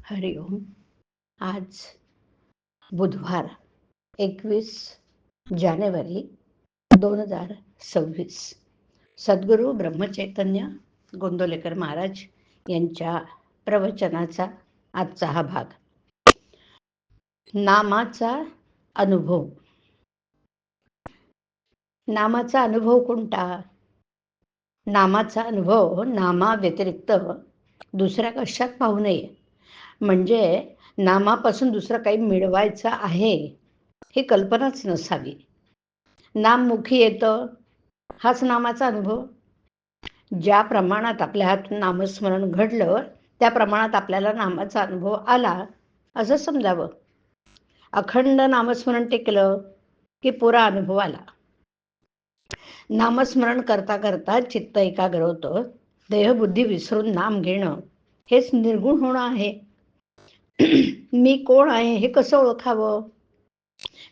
हरिओम. आज बुधवार 21 जानेवारी 2026. सद्गुरू ब्रह्मचैतन्य गोंदवलेकर महाराज यांच्या प्रवचनाचा आजचा हा भाग. नामाचा अनुभव. नामाचा अनुभव कोणता? नामाचा अनुभव नामा व्यतिरिक्त दुसऱ्या कशात पाहू नये. म्हणजे नामापासून दुसरं काही मिळवायचं आहे ही कल्पनाच नसावी. नाम मुखी येतं, हाच नामाचा अनुभव. ज्या प्रमाणात आपल्या हातून नामस्मरण घडलं त्या प्रमाणात आपल्याला नामाचा अनुभव आला असं समजावं. अखंड नामस्मरण टिकलं की पुरा अनुभव आला. नामस्मरण करता करता चित्त एकाग्र होतं. देहबुद्धी विसरून नाम घेणं हेच निर्गुण होणं आहे. मी कोण आहे हे कसं ओळखावं?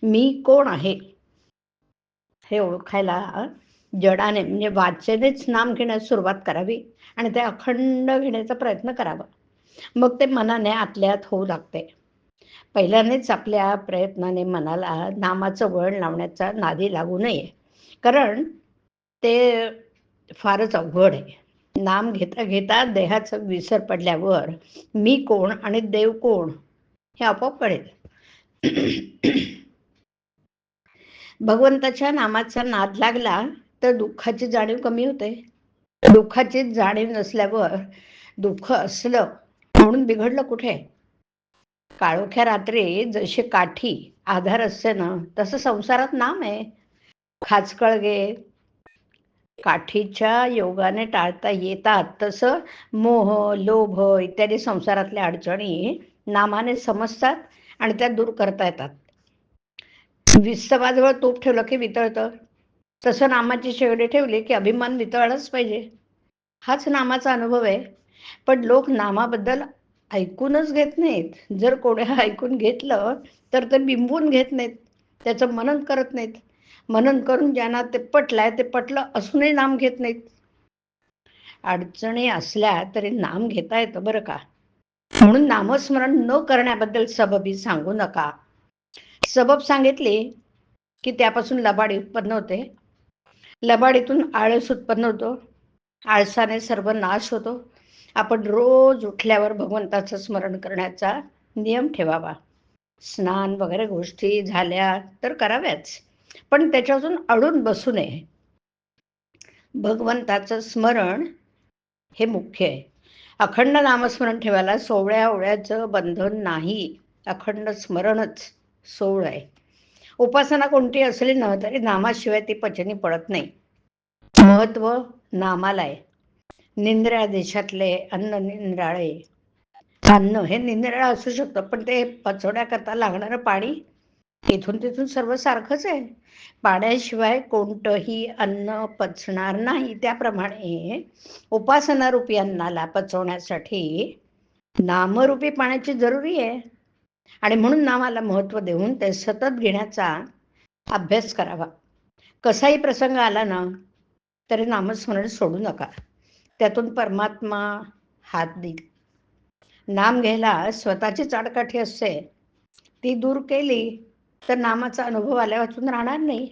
मी कोण आहे हे ओळखायला जडाने म्हणजे वाचनेच नाम घेण्यास सुरुवात करावी आणि ते अखंड घेण्याचा प्रयत्न करावा. मग ते मनाने आतल्यात होऊ लागते. पहिल्यानेच आपल्या प्रयत्नाने मनाला नामाचं वळण लावण्याचा नादी लागू नये, कारण ते फारच अवघड आहे. नाम घेता घेता देहाचा विसर पडल्यावर मी कोण आणि देव कोण हे आपोआप कळेल. भगवंताच्या नामाचा नाद लागला तर दुःखाची जाणीव कमी होते. दुःखाची जाणीव नसल्यावर दुःख असलं म्हणून बिघडलं कुठे? काळोख्या रात्री जशी काठी आधार असते ना, तसं संसारात नाम आहे. खाचकळगे काठीच्या योगाने टाळता येतात, तसं मोह, लोभ इत्यादी संसारातल्या अडचणी नामाने समजतात आणि त्या दूर करता येतात. विस्तवाजवळ तूप ठेवलं की वितळतं, तसं नामाची शेगडी ठेवली की अभिमान वितळलाच पाहिजे. हाच नामाचा अनुभव आहे. पण लोक नामाबद्दल ऐकूनच घेत नाहीत. जर कोणी ऐकून घेतलं तर ते बिंबवून घेत नाहीत, त्याचं मनन करत नाहीत. मनन करून ज्यांना ते पटलंय ते पटलं असूनही नाम घेत नाहीत. अडचणी असल्या तरी नाम घेता येतं बरं का. म्हणून नामस्मरण न करण्याबद्दल सबबी सांगू नका. सबब सांगितली की त्यापासून लबाडी उत्पन्न होते. लबाडीतून आळस उत्पन्न होतो. आळसाने सर्व नाश होतो. आपण रोज उठल्यावर भगवंताचं स्मरण करण्याचा नियम ठेवावा. स्नान वगैरे गोष्टी झाल्या तर कराव्याच, पण त्याच्यातून अडून बसू नये. भगवंताचं स्मरण हे मुख्य आहे. अखंड नामस्मरण ठेवायला सोवळ्या ओळ्याचं बंधन नाही. अखंड स्मरणच सोवळ आहे. उपासना कोणती असली ना तरी नामाशिवाय ती पचनी पडत नाही. महत्व नामाला आहे. निंद्र्या देशातले अन्न निंद्राळे. अन्न हे निंद्राळ असू शकतं, पण ते पचवण्याकरता लागणारं पाणी इथून तिथून सर्व सारखंच आहे. पाण्याशिवाय कोणतंही अन्न पचणार नाही. त्याप्रमाणे उपासनारूपी अन्नाला पचवण्यासाठी नामरूपी पाण्याची जरुरी आहे. आणि म्हणून नामाला महत्व देऊन ते सतत घेण्याचा अभ्यास करावा. कसाही प्रसंग आला ना तरी नामस्मरण सोडू नका. त्यातून परमात्मा हात देईल. नाम घ्यायला स्वतःचीच आडकाठी असते, ती दूर केली तर नामाचा अनुभव आल्यापासून राहणार नाही.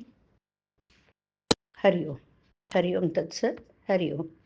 हरिओम. हरिओम तत्सत. हरिओम.